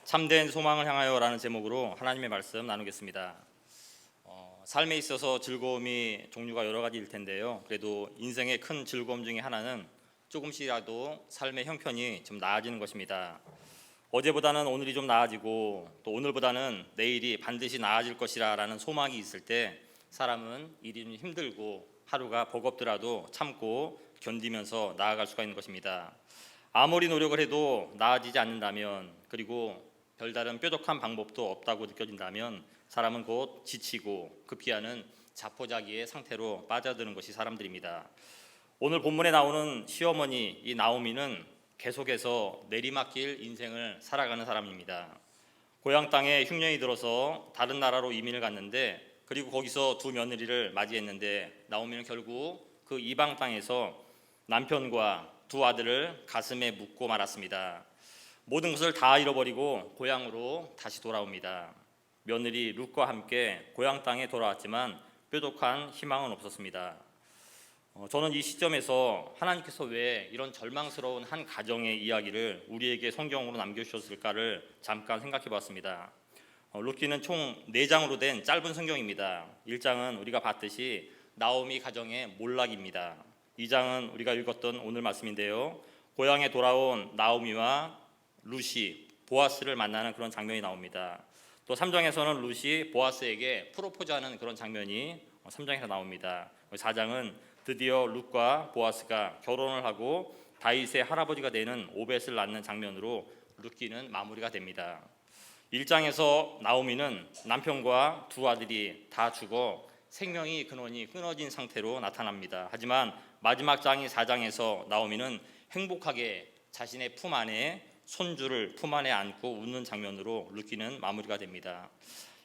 참된 소망을 향하여라는 제목으로 하나님의 말씀 나누겠습니다. 삶에 있어서 즐거움이 종류가 여러 가지일 텐데요. 그래도 인생의 큰 즐거움 중에 하나는 조금씩이라도 삶의 형편이 좀 나아지는 것입니다. 어제보다는 오늘이 좀 나아지고 또 오늘보다는 내일이 반드시 나아질 것이라는 소망이 있을 때 사람은 일이 좀 힘들고 하루가 버겁더라도 참고 견디면서 나아갈 수가 있는 것입니다. 아무리 노력을 해도 나아지지 않는다면, 그리고 별다른 뾰족한 방법도 없다고 느껴진다면 사람은 곧 지치고 급기야는 자포자기의 상태로 빠져드는 것이 사람들입니다. 오늘 본문에 나오는 시어머니 이 나오미는 계속해서 내리막길 인생을 살아가는 사람입니다. 고향 땅에 흉년이 들어서 다른 나라로 이민을 갔는데, 그리고 거기서 두 며느리를 맞이했는데 나오미는 결국 그 이방 땅에서 남편과 두 아들을 가슴에 묻고 말았습니다. 모든 것을 다 잃어버리고 고향으로 다시 돌아옵니다. 며느리 룻과 함께 고향 땅에 돌아왔지만 뾰족한 희망은 없었습니다. 저는 이 시점에서 하나님께서 왜 이런 절망스러운 한 가정의 이야기를 우리에게 성경으로 남겨주셨을까를 잠깐 생각해 봤습니다. 룻기는 총 4장으로 된 짧은 성경입니다. 1장은 우리가 봤듯이 나오미 가정의 몰락입니다. 2장은 우리가 읽었던 오늘 말씀인데요. 고향에 돌아온 나오미와 룻이 보아스를 만나는 그런 장면이 나옵니다. 또 3장에서는 룻이 보아스에게 프로포즈하는 그런 장면이 3장에서 나옵니다. 4장은 드디어 룻과 보아스가 결혼을 하고 다윗의 할아버지가 되는 오벳을 낳는 장면으로 룻기는 마무리가 됩니다. 1장에서 나오미는 남편과 두 아들이 다 죽어 생명의 근원이 끊어진 상태로 나타납니다. 하지만 마지막 장인 4장에서 나오미는 행복하게 자신의 품 안에 손주를 품 안에 안고 웃는 장면으로 룻기는 마무리가 됩니다.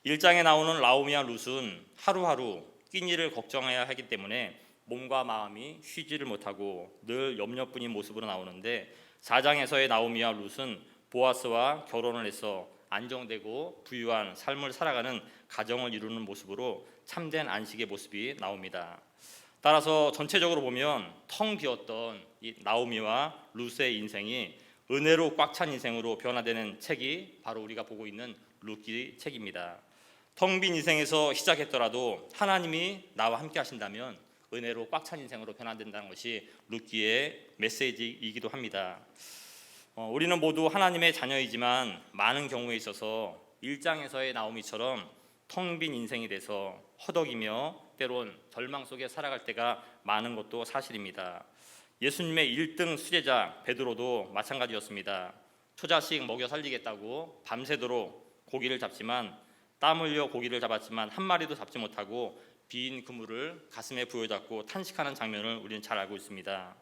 1장에 나오는 나오미와 룻은 하루하루 끼니를 걱정해야 하기 때문에 몸과 마음이 쉬지를 못하고 늘 염려뿐인 모습으로 나오는데, 4장에서의 나오미와 룻은 보아스와 결혼을 해서 안정되고 부유한 삶을 살아가는 가정을 이루는 모습으로 참된 안식의 모습이 나옵니다. 따라서 전체적으로 보면 텅 비었던 이 나오미와 룻의 인생이 은혜로 꽉 찬 인생으로 변화되는 책이 바로 우리가 보고 있는 룻기 책입니다. 텅 빈 인생에서 시작했더라도 하나님이 나와 함께 하신다면 은혜로 꽉 찬 인생으로 변화된다는 것이 룻기의 메시지이기도 합니다. 우리는 모두 하나님의 자녀이지만 많은 경우에 있어서 1장에서의 나오미처럼 텅 빈 인생이 돼서 허덕이며 때론 절망 속에 살아갈 때가 많은 것도 사실입니다. 예수님의 1등 수제자 베드로도 마찬가지였습니다. 초자식 먹여 살리겠다고 밤새도록 고기를 잡지만, 땀 흘려 고기를 잡았지만 한 마리도 잡지 못하고 빈 그물을 가슴에 부여잡고 탄식하는 장면을 우리는 잘 알고 있습니다.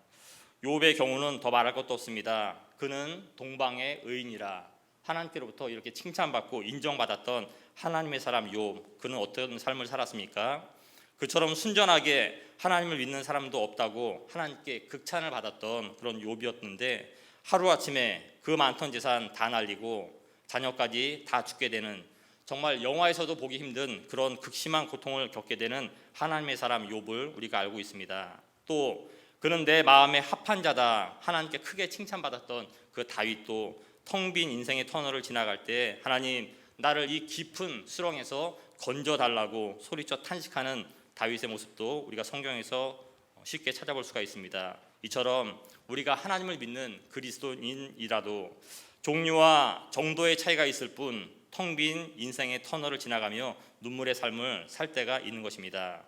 욥의 경우는 더 말할 것도 없습니다. 그는 동방의 의인이라 하나님께로부터 이렇게 칭찬받고 인정받았던 하나님의 사람 욥, 그는 어떤 삶을 살았습니까? 그처럼 순전하게 하나님을 믿는 사람도 없다고 하나님께 극찬을 받았던 그런 욥이었는데, 하루아침에 그 많던 재산 다 날리고 자녀까지 다 죽게 되는, 정말 영화에서도 보기 힘든 그런 극심한 고통을 겪게 되는 하나님의 사람 욥을 우리가 알고 있습니다. 또 그는 내 마음에 합한 자다 하나님께 크게 칭찬받았던 그 다윗도 텅 빈 인생의 터널을 지나갈 때 하나님 나를 이 깊은 수렁에서 건져달라고 소리쳐 탄식하는 다윗의 모습도 우리가 성경에서 쉽게 찾아볼 수가 있습니다. 이처럼 우리가 하나님을 믿는 그리스도인이라도 종류와 정도의 차이가 있을 뿐 텅 빈 인생의 터널을 지나가며 눈물의 삶을 살 때가 있는 것입니다.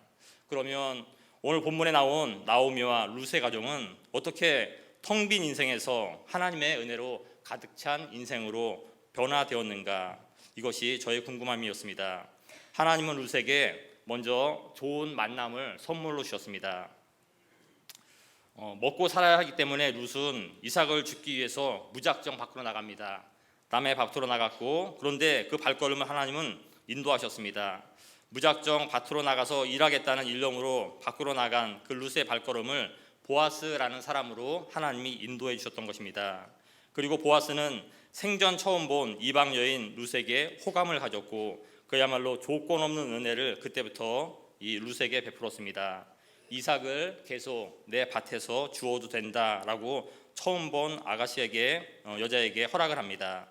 그러면 오늘 본문에 나온 나오미와 룻의 가정은 어떻게 텅 빈 인생에서 하나님의 은혜로 가득 찬 인생으로 변화되었는가? 이것이 저의 궁금함이었습니다. 하나님은 룻에게 먼저 좋은 만남을 선물로 주셨습니다. 먹고 살아야 하기 때문에 룻은 이삭을 죽기 위해서 무작정 밖으로 나갑니다. 남의 밭으로 나갔고, 그런데 그 발걸음을 하나님은 인도하셨습니다. 무작정 밭으로 나가서 일하겠다는 일념으로 밖으로 나간 그 룻의 발걸음을 보아스라는 사람으로 하나님이 인도해 주셨던 것입니다. 그리고 보아스는 생전 처음 본 이방 여인 룻에게 호감을 가졌고, 그야말로 조건 없는 은혜를 그때부터 이 룻에게 베풀었습니다. 이삭을 계속 내 밭에서 주어도 된다라고 처음 본 아가씨에게 여자에게 허락을 합니다.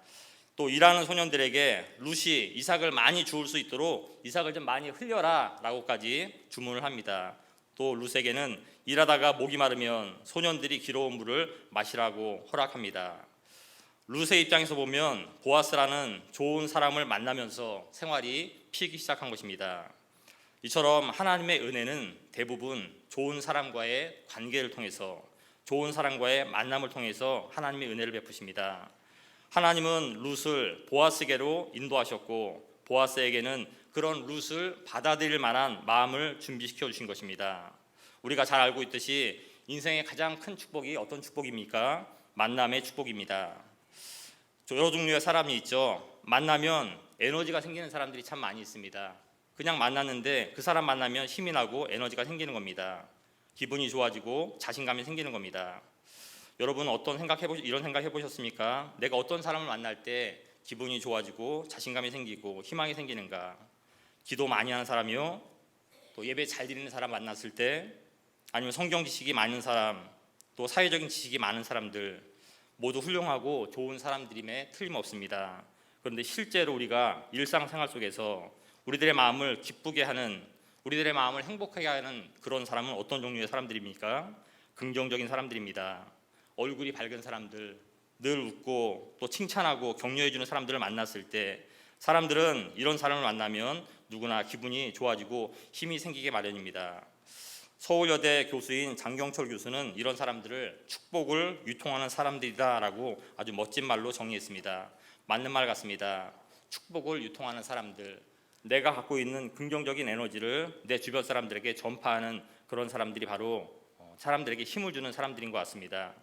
또 일하는 소년들에게 룻이 이삭을 많이 주울 수 있도록 이삭을 좀 많이 흘려라 라고까지 주문을 합니다. 또 룻에게는 일하다가 목이 마르면 소년들이 길어온 물을 마시라고 허락합니다. 룻의 입장에서 보면 보아스라는 좋은 사람을 만나면서 생활이 피기 시작한 것입니다. 이처럼 하나님의 은혜는 대부분 좋은 사람과의 관계를 통해서, 좋은 사람과의 만남을 통해서 하나님의 은혜를 베푸십니다. 하나님은 룻을 보아스에게로 인도하셨고 보아스에게는 그런 룻을 받아들일 만한 마음을 준비시켜 주신 것입니다. 우리가 잘 알고 있듯이 인생의 가장 큰 축복이 어떤 축복입니까? 만남의 축복입니다. 여러 종류의 사람이 있죠. 만나면 에너지가 생기는 사람들이 참 많이 있습니다. 그냥 만났는데 그 사람 만나면 힘이 나고 에너지가 생기는 겁니다. 기분이 좋아지고 자신감이 생기는 겁니다. 여러분 이런 생각 해보셨습니까? 내가 어떤 사람을 만날 때 기분이 좋아지고 자신감이 생기고 희망이 생기는가? 기도 많이 하는 사람이요? 또 예배 잘 드리는 사람 만났을 때, 아니면 성경 지식이 많은 사람, 또 사회적인 지식이 많은 사람들, 모두 훌륭하고 좋은 사람들임에 틀림없습니다. 그런데 실제로 우리가 일상생활 속에서 우리들의 마음을 기쁘게 하는, 우리들의 마음을 행복하게 하는 그런 사람은 어떤 종류의 사람들입니까? 긍정적인 사람들입니다. 얼굴이 밝은 사람들, 늘 웃고 또 칭찬하고 격려해주는 사람들을 만났을 때 사람들은 이런 사람을 만나면 누구나 기분이 좋아지고 힘이 생기게 마련입니다. 서울여대 교수인 장경철 교수는 이런 사람들을 축복을 유통하는 사람들이다라고 아주 멋진 말로 정의했습니다. 맞는 말 같습니다. 축복을 유통하는 사람들, 내가 갖고 있는 긍정적인 에너지를 내 주변 사람들에게 전파하는 그런 사람들이 바로 사람들에게 힘을 주는 사람들인 것 같습니다.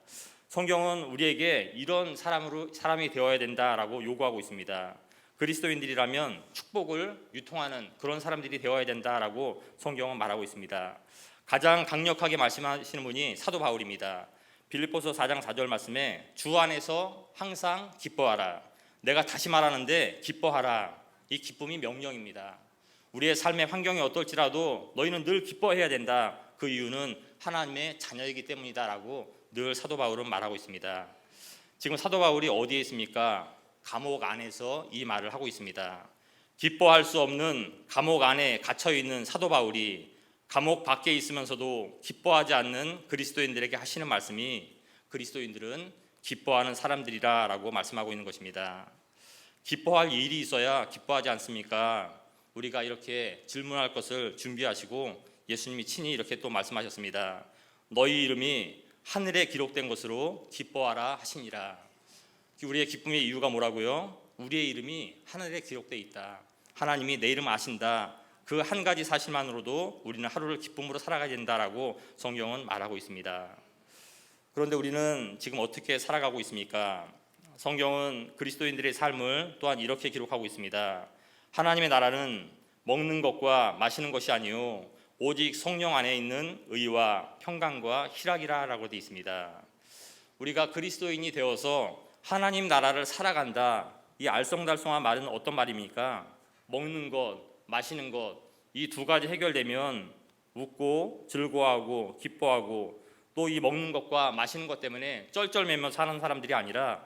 성경은 우리에게 이런 사람이 되어야 된다라고 요구하고 있습니다. 그리스도인들이라면 축복을 유통하는 그런 사람들이 되어야 된다라고 성경은 말하고 있습니다. 가장 강력하게 말씀하시는 분이 사도 바울입니다. 빌립보서 4장 4절 말씀에 주 안에서 항상 기뻐하라. 내가 다시 말하는데 기뻐하라. 이 기쁨이 명령입니다. 우리의 삶의 환경이 어떨지라도 너희는 늘 기뻐해야 된다. 그 이유는 하나님의 자녀이기 때문이다라고 늘 사도 바울은 말하고 있습니다. 지금 사도 바울이 어디에 있습니까? 감옥 안에서 이 말을 하고 있습니다. 기뻐할 수 없는 감옥 안에 갇혀 있는 사도 바울이 감옥 밖에 있으면서도 기뻐하지 않는 그리스도인들에게 하시는 말씀이 그리스도인들은 기뻐하는 사람들이라고 말씀하고 있는 것입니다. 기뻐할 일이 있어야 기뻐하지 않습니까? 우리가 이렇게 질문할 것을 준비하시고 예수님이 친히 이렇게 또 말씀하셨습니다. 너희 이름이 하늘에 기록된 것으로 기뻐하라 하시니라. 우리의 기쁨의 이유가 뭐라고요? 우리의 이름이 하늘에 기록되어 있다. 하나님이 내 이름 아신다. 그 한 가지 사실만으로도 우리는 하루를 기쁨으로 살아가야 된다라고 성경은 말하고 있습니다. 그런데 우리는 지금 어떻게 살아가고 있습니까? 성경은 그리스도인들의 삶을 또한 이렇게 기록하고 있습니다. 하나님의 나라는 먹는 것과 마시는 것이 아니요 오직 성령 안에 있는 의와 평강과 희락이라고 되어 있습니다. 우리가 그리스도인이 되어서 하나님 나라를 살아간다. 이 알쏭달쏭한 말은 어떤 말입니까? 먹는 것, 마시는 것, 이 두 가지 해결되면 웃고 즐거워하고 기뻐하고 또 이 먹는 것과 마시는 것 때문에 쩔쩔매며 사는 사람들이 아니라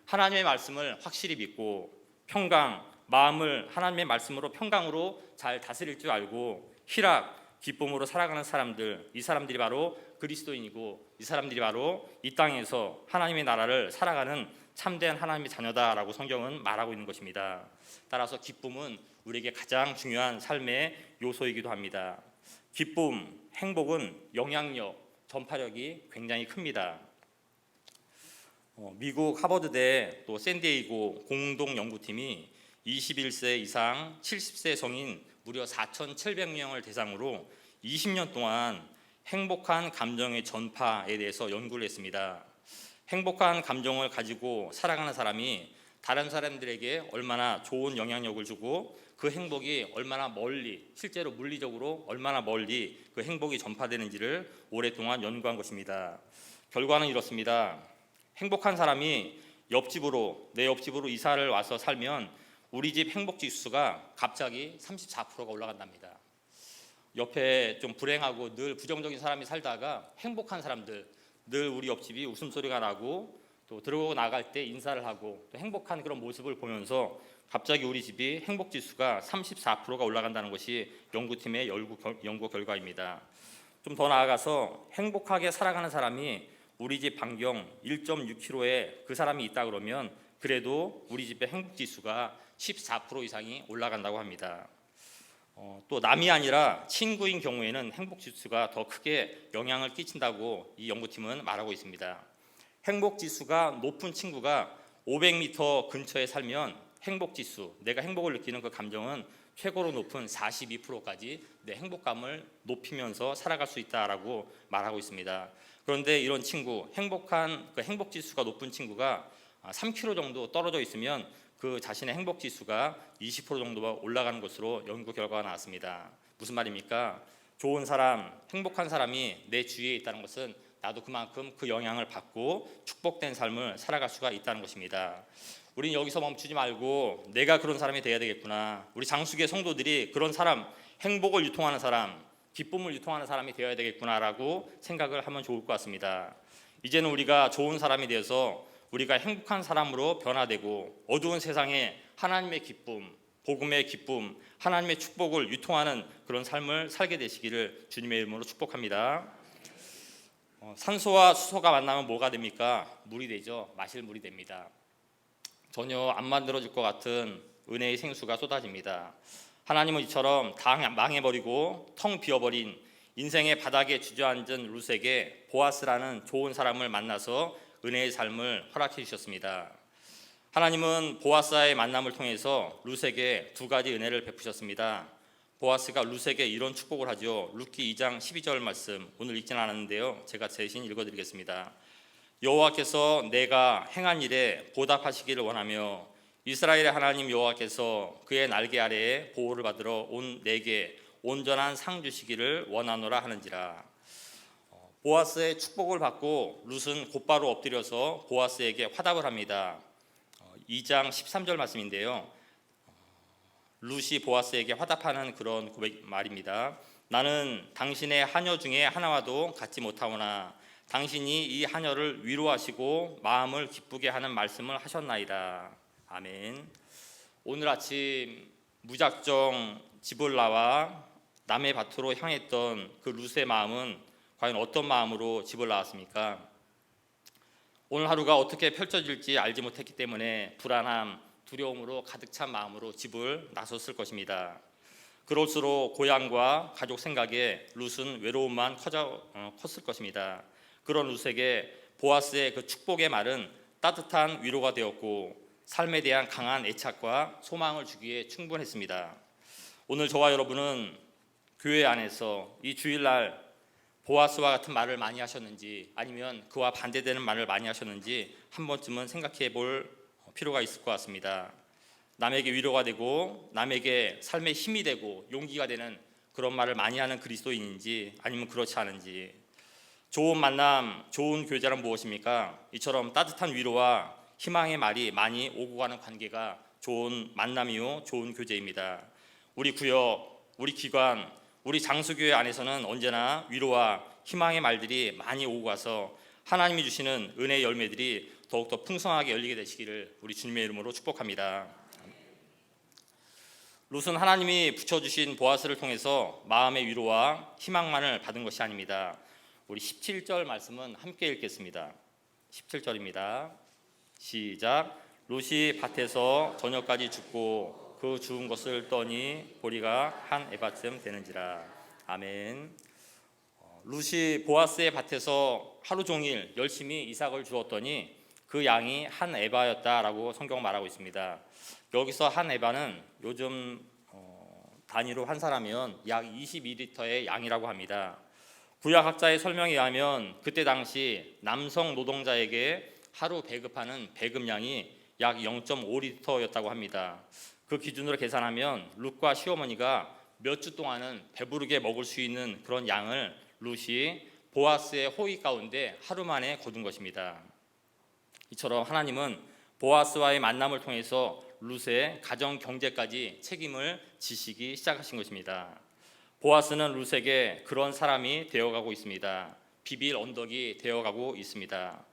하나님의 말씀을 확실히 믿고 평강, 마음을 하나님의 말씀으로 평강으로 잘 다스릴 줄 알고 희락, 기쁨으로 살아가는 사람들, 이 사람들이 바로 그리스도인이고 이 사람들이 바로 이 땅에서 하나님의 나라를 살아가는 참된 하나님의 자녀다라고 성경은 말하고 있는 것입니다. 따라서 기쁨은 우리에게 가장 중요한 삶의 요소이기도 합니다. 기쁨, 행복은 영향력, 전파력이 굉장히 큽니다. 미국 하버드대 또 샌디에이고 공동 연구팀이 21세 이상 70세 성인 무려 4,700명을 대상으로 20년 동안 행복한 감정의 전파에 대해서 연구를 했습니다. 행복한 감정을 가지고 살아가는 사람이 다른 사람들에게 얼마나 좋은 영향력을 주고 그 행복이 얼마나 멀리, 실제로 물리적으로 얼마나 멀리 그 행복이 전파되는지를 오랫동안 연구한 것입니다. 결과는 이렇습니다. 행복한 사람이 내 옆집으로 이사를 와서 살면 우리 집 행복지수가 갑자기 34%가 올라간답니다. 옆에 좀 불행하고 늘 부정적인 사람이 살다가 행복한 사람들, 늘 우리 옆집이 웃음소리가 나고 또 또 들어오고 나갈 때 인사를 하고 또 행복한 그런 모습을 보면서 갑자기 우리 집이 행복지수가 34%가 올라간다는 것이 연구팀의 연구 결과입니다. 좀 더 나아가서 행복하게 살아가는 사람이 우리 집 반경 1.6km에 그 사람이 있다 그러면 그래도 우리 집의 행복지수가 14% 이상이 올라간다고 합니다. 또 남이 아니라 친구인 경우에는 행복지수가 더 크게 영향을 끼친다고 이 연구팀은 말하고 있습니다. 행복지수가 높은 친구가 500m 근처에 살면 행복지수, 내가 행복을 느끼는 그 감정은 최고로 높은 42%까지 내 행복감을 높이면서 살아갈 수 있다라고 말하고 있습니다. 그런데 이런 친구, 행복한 그 행복지수가 높은 친구가 3km 정도 떨어져 있으면 그 자신의 행복지수가 20% 정도가 올라가는 것으로 연구 결과가 나왔습니다. 무슨 말입니까? 좋은 사람, 행복한 사람이 내 주위에 있다는 것은 나도 그만큼 그 영향을 받고 축복된 삶을 살아갈 수가 있다는 것입니다. 우리는 여기서 멈추지 말고 내가 그런 사람이 되어야 되겠구나. 우리 장수교회 성도들이 그런 사람, 행복을 유통하는 사람, 기쁨을 유통하는 사람이 되어야 되겠구나라고 생각을 하면 좋을 것 같습니다. 이제는 우리가 좋은 사람이 되어서 우리가 행복한 사람으로 변화되고 어두운 세상에 하나님의 기쁨, 복음의 기쁨, 하나님의 축복을 유통하는 그런 삶을 살게 되시기를 주님의 이름으로 축복합니다. 산소와 수소가 만나면 뭐가 됩니까? 물이 되죠. 마실 물이 됩니다. 전혀 안 만들어질 것 같은 은혜의 생수가 쏟아집니다. 하나님은 이처럼 다 망해버리고 텅 비어버린 인생의 바닥에 주저앉은 룻에게 보아스라는 좋은 사람을 만나서 은혜의 삶을 허락해 주셨습니다. 하나님은 보아스와의 만남을 통해서 룻에게 두 가지 은혜를 베푸셨습니다. 보아스가 룻에게 이런 축복을 하죠. 룻기 2장 12절 말씀, 오늘 읽지는 않았는데요, 제가 대신 읽어드리겠습니다. 여호와께서 내가 행한 일에 보답하시기를 원하며 이스라엘의 하나님 여호와께서 그의 날개 아래에 보호를 받으러 온 내게 온전한 상 주시기를 원하노라 하는지라. 보아스의 축복을 받고 룻은 곧바로 엎드려서 보아스에게 화답을 합니다. 2장 13절 말씀인데요, 룻이 보아스에게 화답하는 그런 말입니다. 나는 당신의 하녀 중에 하나와도 같지 못하오나 당신이 이 하녀를 위로하시고 마음을 기쁘게 하는 말씀을 하셨나이다. 아멘. 오늘 아침 무작정 집을 나와 남의 밭으로 향했던 그 룻의 마음은 과연 어떤 마음으로 집을 나왔습니까? 오늘 하루가 어떻게 펼쳐질지 알지 못했기 때문에 불안함, 두려움으로 가득 찬 마음으로 집을 나섰을 것입니다. 그럴수록 고향과 가족 생각에 룻은 외로움만 컸을 것입니다. 그런 룻에게 보아스의 그 축복의 말은 따뜻한 위로가 되었고 삶에 대한 강한 애착과 소망을 주기에 충분했습니다. 오늘 저와 여러분은 교회 안에서 이 주일날 보아스와 같은 말을 많이 하셨는지 아니면 그와 반대되는 말을 많이 하셨는지 한 번쯤은 생각해 볼 필요가 있을 것 같습니다. 남에게 위로가 되고 남에게 삶의 힘이 되고 용기가 되는 그런 말을 많이 하는 그리스도인인지 아니면 그렇지 않은지. 좋은 만남, 좋은 교제란 무엇입니까? 이처럼 따뜻한 위로와 희망의 말이 많이 오고 가는 관계가 좋은 만남이요, 좋은 교제입니다. 우리 구역, 우리 기관, 우리 장수교회 안에서는 언제나 위로와 희망의 말들이 많이 오고 가서 하나님이 주시는 은혜의 열매들이 더욱더 풍성하게 열리게 되시기를 우리 주님의 이름으로 축복합니다. 룻은 하나님이 붙여주신 보아스를 통해서 마음의 위로와 희망만을 받은 것이 아닙니다. 우리 17절 말씀은 함께 읽겠습니다. 17절입니다. 시작. 룻이 밭에서 저녁까지 죽고 그 죽은 것을 떠니 보리가 한 에바쯤 되는지라. 아멘. 룻이 보아스의 밭에서 하루 종일 열심히 이삭을 주었더니 그 양이 한 에바였다라고 성경 말하고 있습니다. 여기서 한 에바는 요즘 단위로 환산하면 약 22리터의 양이라고 합니다. 구약학자의 설명에 의하면 그때 당시 남성 노동자에게 하루 배급하는 배급량이 약 0.5리터였다고 합니다. 그 기준으로 계산하면 룻과 시어머니가 몇 주 동안은 배부르게 먹을 수 있는 그런 양을 룻이 보아스의 호의 가운데 하루 만에 거둔 것입니다. 이처럼 하나님은 보아스와의 만남을 통해서 룻의 가정 경제까지 책임을 지시기 시작하신 것입니다. 보아스는 룻에게 그런 사람이 되어가고 있습니다. 비빌 언덕이 되어가고 있습니다.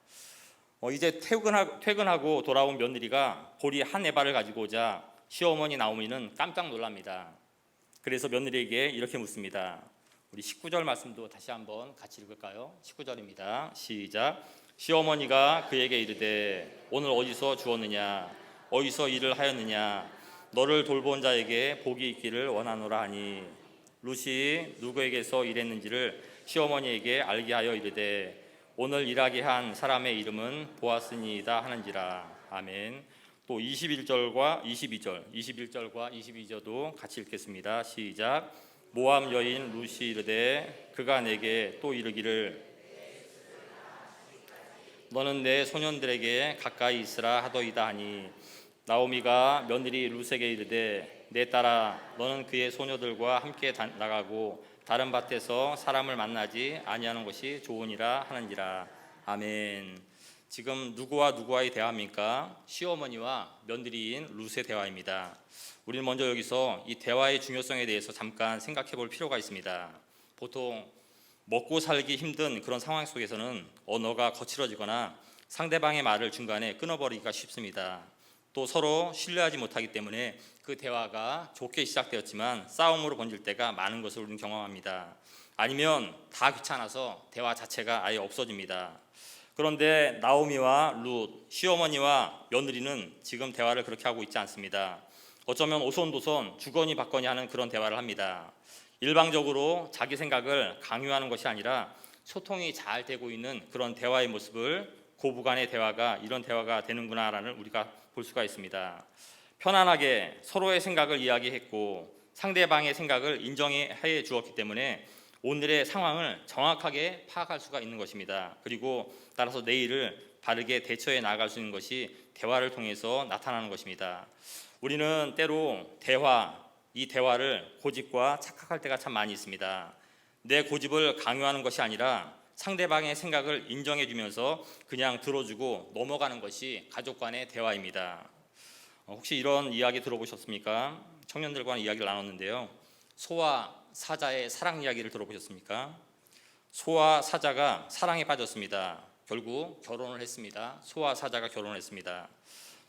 이제 퇴근하고 돌아온 며느리가 보리 한 에바를 가지고 오자 시어머니 나오미는 깜짝 놀랍니다. 그래서 며느리에게 이렇게 묻습니다. 우리 19절 말씀도 다시 한번 같이 읽을까요? 19절입니다. 시작. 시어머니가 그에게 이르되 오늘 어디서 주었느냐? 어디서 일을 하였느냐? 너를 돌본 자에게 복이 있기를 원하노라 하니 룻이 누구에게서 일했는지를 시어머니에게 알게 하여 이르되 오늘 일하게 한 사람의 이름은 보아스니이다 하는지라. 아멘. 또 21절과 22절도 같이 읽겠습니다. 시작. 모압 여인 룻이 이르되 그가 내게 또 이르기를 너는 내 소년들에게 가까이 있으라 하더이다 하니 나오미가 며느리 룻에게 이르되 내 딸아 너는 그의 소녀들과 함께 나가고 다른 밭에서 사람을 만나지 아니하는 것이 좋으니라 하는지라. 아멘. 지금 누구와의 대화입니까? 시어머니와 며느리인 룻의 대화입니다. 우리는 먼저 여기서 이 대화의 중요성에 대해서 잠깐 생각해 볼 필요가 있습니다. 보통 먹고 살기 힘든 그런 상황 속에서는 언어가 거칠어지거나 상대방의 말을 중간에 끊어버리기가 쉽습니다. 또 서로 신뢰하지 못하기 때문에 그 대화가 좋게 시작되었지만 싸움으로 번질 때가 많은 것을 우리는 경험합니다. 아니면 다 귀찮아서 대화 자체가 아예 없어집니다. 그런데 나오미와 룻, 시어머니와 며느리는 지금 대화를 그렇게 하고 있지 않습니다. 어쩌면 오손도손 주거니 받거니 하는 그런 대화를 합니다. 일방적으로 자기 생각을 강요하는 것이 아니라 소통이 잘 되고 있는 그런 대화의 모습을 고부간의 대화가 이런 대화가 되는구나라는 우리가 볼 수가 있습니다. 편안하게 서로의 생각을 이야기했고 상대방의 생각을 인정해 주었기 때문에 오늘의 상황을 정확하게 파악할 수가 있는 것입니다. 그리고 따라서 내일을 바르게 대처해 나갈 수 있는 것이 대화를 통해서 나타나는 것입니다. 우리는 때로 이 대화를 고집과 착각할 때가 참 많이 있습니다. 내 고집을 강요하는 것이 아니라 상대방의 생각을 인정해 주면서 그냥 들어주고 넘어가는 것이 가족 간의 대화입니다. 혹시 이런 이야기 들어보셨습니까? 청년들과 이야기를 나눴는데요. 소와 사자의 사랑 이야기를 들어보셨습니까? 소와 사자가 사랑에 빠졌습니다. 결국 결혼을 했습니다. 소와 사자가 결혼을 했습니다.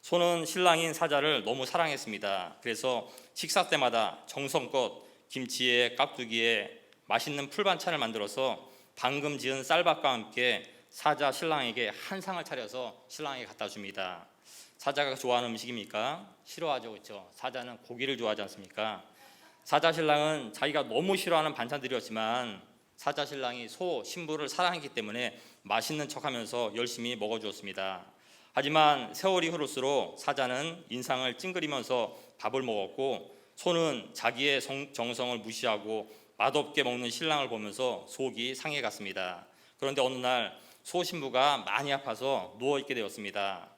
소는 신랑인 사자를 너무 사랑했습니다. 그래서 식사 때마다 정성껏 김치에 깍두기에 맛있는 풀반찬을 만들어서 방금 지은 쌀밥과 함께 사자 신랑에게 한 상을 차려서 신랑에게 갖다 줍니다. 사자가 좋아하는 음식입니까? 싫어하죠, 그렇죠? 사자는 고기를 좋아하지 않습니까? 사자 신랑은 자기가 너무 싫어하는 반찬들이었지만 사자 신랑이 소 신부를 사랑했기 때문에 맛있는 척하면서 열심히 먹어주었습니다. 하지만 세월이 흐를수록 사자는 인상을 찡그리면서 밥을 먹었고 소는 자기의 정성을 무시하고 맛없게 먹는 신랑을 보면서 속이 상해갔습니다. 그런데 어느 날 소 신부가 많이 아파서 누워있게 되었습니다.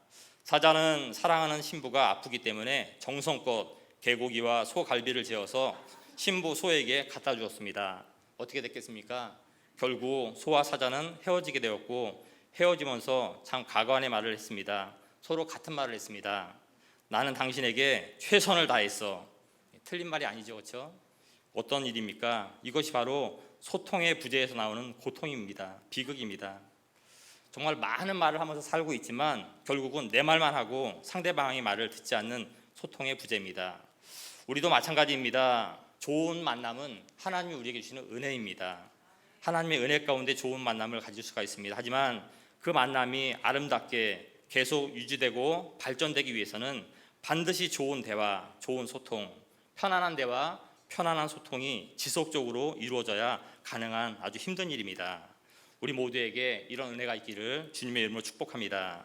사자는 사랑하는 신부가 아프기 때문에 정성껏 개고기와 소갈비를 재워서 신부 소에게 갖다 주었습니다. 어떻게 됐겠습니까? 결국 소와 사자는 헤어지게 되었고 헤어지면서 참 가관의 말을 했습니다. 서로 같은 말을 했습니다. 나는 당신에게 최선을 다했어. 틀린 말이 아니죠, 그렇죠? 어떤 일입니까? 이것이 바로 소통의 부재에서 나오는 고통입니다. 비극입니다. 정말 많은 말을 하면서 살고 있지만 결국은 내 말만 하고 상대방의 말을 듣지 않는 소통의 부재입니다. 우리도 마찬가지입니다. 좋은 만남은 하나님이 우리에게 주시는 은혜입니다. 하나님의 은혜 가운데 좋은 만남을 가질 수가 있습니다. 하지만 그 만남이 아름답게 계속 유지되고 발전되기 위해서는 반드시 좋은 대화, 좋은 소통, 편안한 대화, 편안한 소통이 지속적으로 이루어져야 가능한 아주 힘든 일입니다. 우리 모두에게 이런 은혜가 있기를 주님의 이름으로 축복합니다.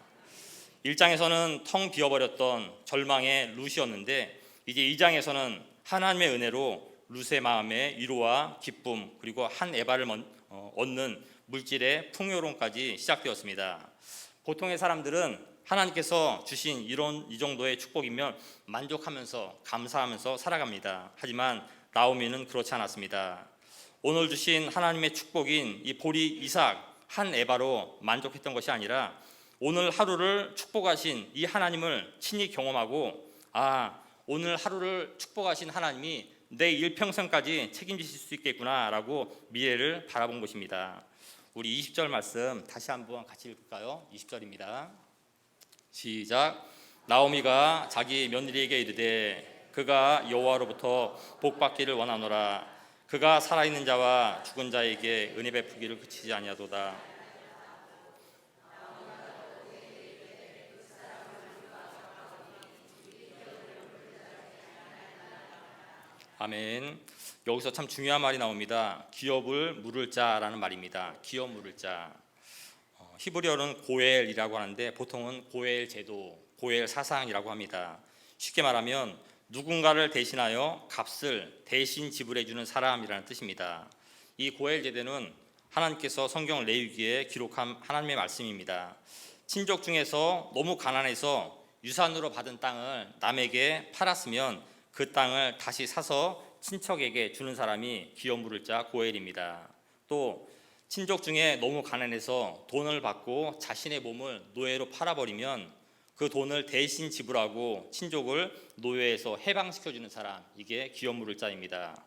1장에서는 텅 비어버렸던 절망의 룻이었는데 이제 2장에서는 하나님의 은혜로 룻의 마음에 위로와 기쁨 그리고 한 에바를 얻는 물질의 풍요로움까지 시작되었습니다. 보통의 사람들은 하나님께서 주신 이 정도의 축복이면 만족하면서 감사하면서 살아갑니다. 하지만 나오미는 그렇지 않았습니다. 오늘 주신 하나님의 축복인 이 보리 이삭 한 에바로 만족했던 것이 아니라 오늘 하루를 축복하신 이 하나님을 친히 경험하고 오늘 하루를 축복하신 하나님이 내 일평생까지 책임지실 수 있겠구나라고 미래를 바라본 것입니다. 우리 20절 말씀 다시 한번 같이 읽을까요? 20절입니다. 시작. 나오미가 자기 며느리에게 이르되 그가 여호와로부터 복 받기를 원하노라. 그가 살아있는 자와 죽은 자에게 은혜 베푸기를 그치지 아니하도다. 아멘. 여기서 참 중요한 말이 나옵니다. 기업을 물을 자라는 말입니다. 기업 물을 자. 히브리어는 고엘이라고 하는데 보통은 고엘 제도, 고엘 사상이라고 합니다. 쉽게 말하면 누군가를 대신하여 값을 대신 지불해 주는 사람이라는 뜻입니다. 이 고엘 제도는 하나님께서 성경 레위기에 기록한 하나님의 말씀입니다. 친족 중에서 너무 가난해서 유산으로 받은 땅을 남에게 팔았으면 그 땅을 다시 사서 친척에게 주는 사람이 기업 물을 자 고엘입니다. 또 친족 중에 너무 가난해서 돈을 받고 자신의 몸을 노예로 팔아버리면 그 돈을 대신 지불하고 친족을 노예에서 해방시켜주는 사람, 이게 기업 물을 자입니다.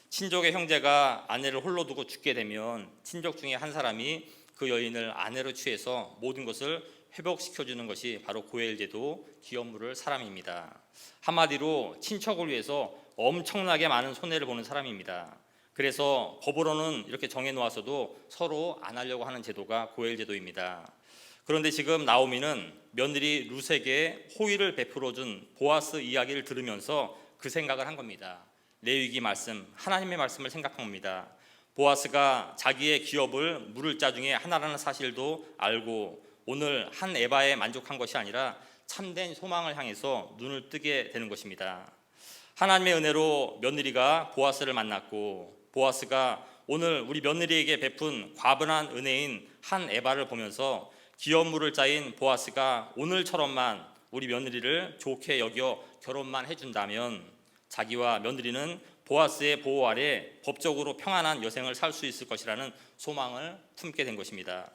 친족의 형제가 아내를 홀로 두고 죽게 되면 친족 중에 한 사람이 그 여인을 아내로 취해서 모든 것을 회복시켜주는 것이 바로 고엘제도 기업 물을 사람입니다. 한마디로 친척을 위해서 엄청나게 많은 손해를 보는 사람입니다. 그래서 법으로는 이렇게 정해놓았어도 서로 안 하려고 하는 제도가 고엘제도입니다. 그런데 지금 나오미는 며느리 룻에게 호의를 베풀어준 보아스 이야기를 들으면서 그 생각을 한 겁니다. 레위기 말씀, 하나님의 말씀을 생각한 겁니다. 보아스가 자기의 기업을 물을 자 중에 하나라는 사실도 알고 오늘 한 에바에 만족한 것이 아니라 참된 소망을 향해서 눈을 뜨게 되는 것입니다. 하나님의 은혜로 며느리가 보아스를 만났고 보아스가 오늘 우리 며느리에게 베푼 과분한 은혜인 한 에바를 보면서 기업 물을 자인 보아스가 오늘처럼만 우리 며느리를 좋게 여겨 결혼만 해준다면 자기와 며느리는 보아스의 보호 아래 법적으로 평안한 여생을 살 수 있을 것이라는 소망을 품게 된 것입니다.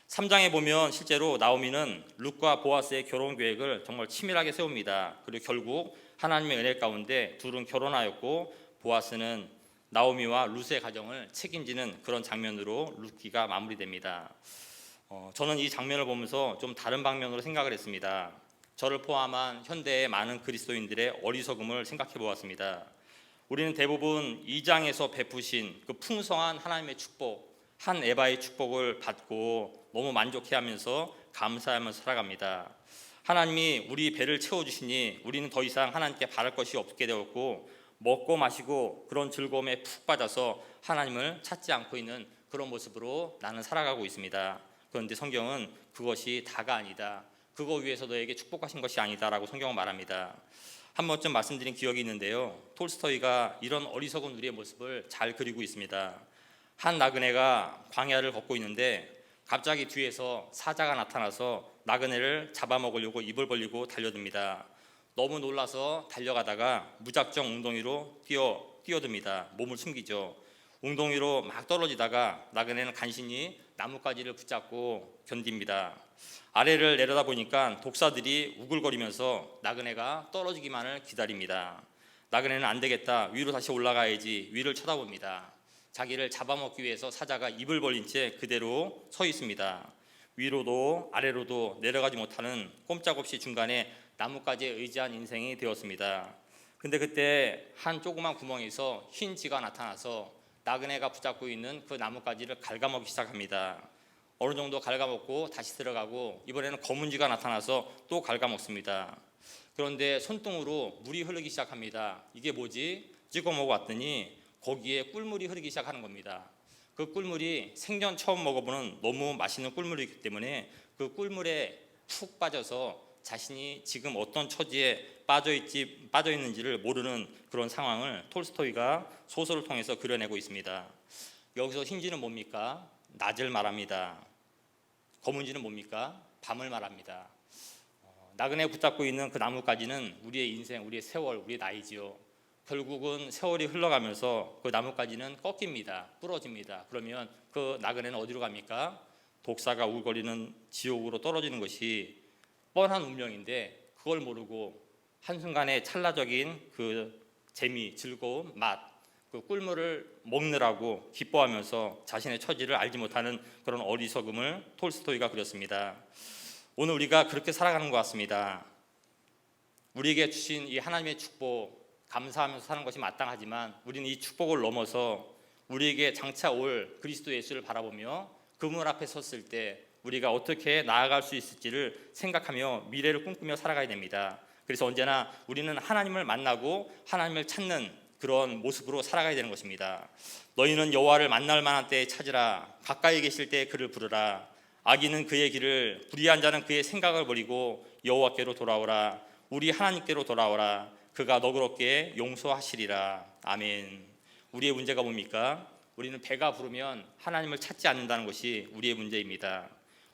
3장에 보면 실제로 나오미는 룻과 보아스의 결혼 계획을 정말 치밀하게 세웁니다. 그리고 결국 하나님의 은혜 가운데 둘은 결혼하였고 보아스는 나오미와 룻의 가정을 책임지는 그런 장면으로 룻기가 마무리됩니다. 저는 이 장면을 보면서 좀 다른 방면으로 생각을 했습니다. 저를 포함한 현대의 많은 그리스도인들의 어리석음을 생각해 보았습니다. 우리는 대부분 2장에서 베푸신 그 풍성한 하나님의 축복, 한 에바의 축복을 받고 너무 만족해하면서 감사하면서 살아갑니다. 하나님이 우리 배를 채워주시니 우리는 더 이상 하나님께 바랄 것이 없게 되었고 먹고 마시고 그런 즐거움에 푹 빠져서 하나님을 찾지 않고 있는 그런 모습으로 나는 살아가고 있습니다. 그런데 성경은 그것이 다가 아니다. 그거 위해서 너에게 축복하신 것이 아니다라고 성경은 말합니다. 한 번쯤 말씀드린 기억이 있는데요. 톨스토이가 이런 어리석은 우리의 모습을 잘 그리고 있습니다. 한 나그네가 광야를 걷고 있는데 갑자기 뒤에서 사자가 나타나서 나그네를 잡아먹으려고 입을 벌리고 달려듭니다. 너무 놀라서 달려가다가 무작정 웅덩이로 뛰어듭니다. 몸을 숨기죠. 웅덩이로 막 떨어지다가 나그네는 간신히 나뭇가지를 붙잡고 견딥니다. 아래를 내려다 보니까 독사들이 우글거리면서 나그네가 떨어지기만을 기다립니다. 나그네는 안 되겠다, 위로 다시 올라가야지 위를 쳐다봅니다. 자기를 잡아먹기 위해서 사자가 입을 벌린 채 그대로 서 있습니다. 위로도 아래로도 내려가지 못하는 꼼짝없이 중간에 나뭇가지에 의지한 인생이 되었습니다. 근데 그때 한 조그만 구멍에서 흰 쥐가 나타나서 나그네가 붙잡고 있는 그 나뭇가지를 갉아먹기 시작합니다. 어느 정도 갉아먹고 다시 들어가고 이번에는 검은 쥐가 나타나서 또 갉아먹습니다. 그런데 손등으로 물이 흐르기 시작합니다. 이게 뭐지? 찍어 먹어봤더니 거기에 꿀물이 흐르기 시작하는 겁니다. 그 꿀물이 생전 처음 먹어보는 너무 맛있는 꿀물이기 때문에 그 꿀물에 푹 빠져서 자신이 지금 어떤 처지에 빠져 있는지를 모르는 그런 상황을 톨스토이가 소설을 통해서 그려내고 있습니다. 여기서 흰쥐는 뭡니까? 낮을 말합니다. 검은쥐는 뭡니까? 밤을 말합니다. 나그네 붙잡고 있는 그 나뭇가지는 우리의 인생, 우리의 세월, 우리의 나이지요. 결국은 세월이 흘러가면서 그 나뭇가지는 꺾입니다. 부러집니다. 그러면 그 나그네는 어디로 갑니까? 독사가 우글거리는 지옥으로 떨어지는 것이 뻔한 운명인데 그걸 모르고 한순간에 찰나적인 그 재미, 즐거움, 맛, 그 꿀물을 먹느라고 기뻐하면서 자신의 처지를 알지 못하는 그런 어리석음을 톨스토이가 그렸습니다. 오늘 우리가 그렇게 살아가는 것 같습니다. 우리에게 주신 이 하나님의 축복 감사하면서 사는 것이 마땅하지만 우리는 이 축복을 넘어서 우리에게 장차 올 그리스도 예수를 바라보며 그분 앞에 섰을 때 우리가 어떻게 나아갈 수 있을지를 생각하며 미래를 꿈꾸며 살아가야 됩니다. 그래서 언제나 우리는 하나님을 만나고 하나님을 찾는 그런 모습으로 살아가야 되는 것입니다. 너희는 여호와를 만날 만한 때에 찾으라. 가까이 계실 때에 그를 부르라. 악인은 그의 길을, 불의한 자는 그의 생각을 버리고 여호와께로 돌아오라. 우리 하나님께로 돌아오라. 그가 너그럽게 용서하시리라. 아멘. 우리의 문제가 뭡니까? 우리는 배가 부르면 하나님을 찾지 않는다는 것이 우리의 문제입니다.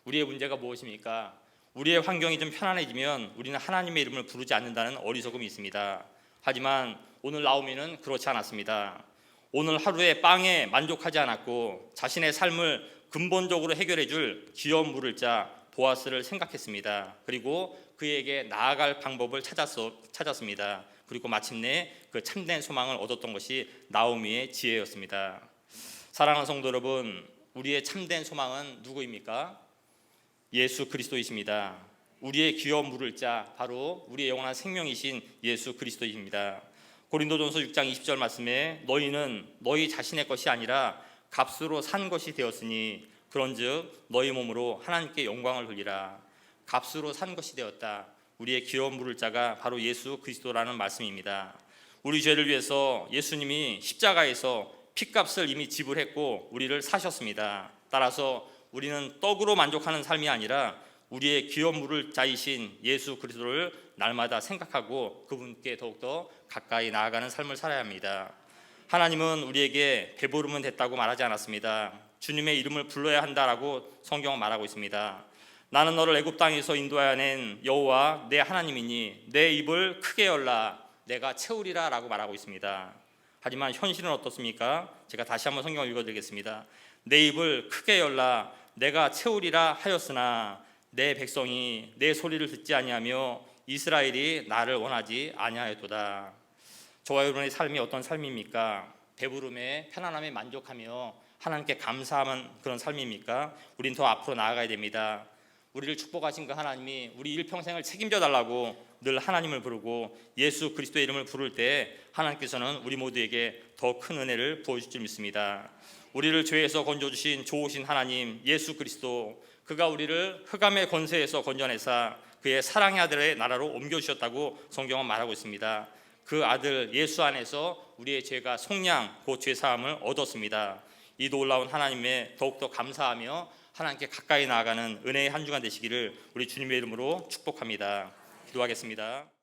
우리의 문제가 무엇입니까? 우리의 환경이 좀 편안해지면 우리는 하나님의 이름을 부르지 않는다는 어리석음이 있습니다. 하지만 오늘 나오미는 그렇지 않았습니다. 오늘 하루의 빵에 만족하지 않았고 자신의 삶을 근본적으로 해결해 줄 기업 물을 자 보아스를 생각했습니다. 그리고 그에게 나아갈 방법을 찾았습니다. 그리고 마침내 그 참된 소망을 얻었던 것이 나오미의 지혜였습니다. 사랑하는 성도 여러분, 우리의 참된 소망은 누구입니까? 예수 그리스도이십니다. 우리의 기업 물을 자 바로 우리의 영원한 생명이신 예수 그리스도이십니다. 고린도전서 6장 20절 말씀에 너희는 너희 자신의 것이 아니라 값으로 산 것이 되었으니 그런즉 너희 몸으로 하나님께 영광을 돌리라. 값으로 산 것이 되었다. 우리의 기업 물을 자가 바로 예수 그리스도라는 말씀입니다. 우리 죄를 위해서 예수님이 십자가에서 피값을 이미 지불했고 우리를 사셨습니다. 따라서 우리는 떡으로 만족하는 삶이 아니라 우리의 기업 물을 자이신 예수 그리스도를 날마다 생각하고 그분께 더욱더 가까이 나아가는 삶을 살아야 합니다. 하나님은 우리에게 배부르면 됐다고 말하지 않았습니다. 주님의 이름을 불러야 한다라고 성경은 말하고 있습니다. 나는 너를 애굽 땅에서 인도하여 낸 여호와 내 하나님이니 내 입을 크게 열라 내가 채우리라 라고 말하고 있습니다. 하지만 현실은 어떻습니까? 제가 다시 한번 성경을 읽어드리겠습니다. 내 입을 크게 열라 내가 채우리라 하였으나 내 백성이 내 소리를 듣지 아니하며 이스라엘이 나를 원하지 아니하였도다. 저와 여러분의 삶이 어떤 삶입니까? 배부름에 편안함에 만족하며 하나님께 감사하는 그런 삶입니까? 우린 더 앞으로 나아가야 됩니다. 우리를 축복하신 그 하나님이 우리 일평생을 책임져 달라고 늘 하나님을 부르고 예수 그리스도의 이름을 부를 때 하나님께서는 우리 모두에게 더 큰 은혜를 부어주실 줄 믿습니다. 우리를 죄에서 건져주신 좋으신 하나님 예수 그리스도, 그가 우리를 흑암의 권세에서 건져내사 그의 사랑의 아들의 나라로 옮겨주셨다고 성경은 말하고 있습니다. 그 아들 예수 안에서 우리의 죄가 속량 곧 죄사함을 얻었습니다. 이 놀라운 하나님에 더욱더 감사하며 하나님께 가까이 나아가는 은혜의 한 주간 되시기를 우리 주님의 이름으로 축복합니다. 기도하겠습니다.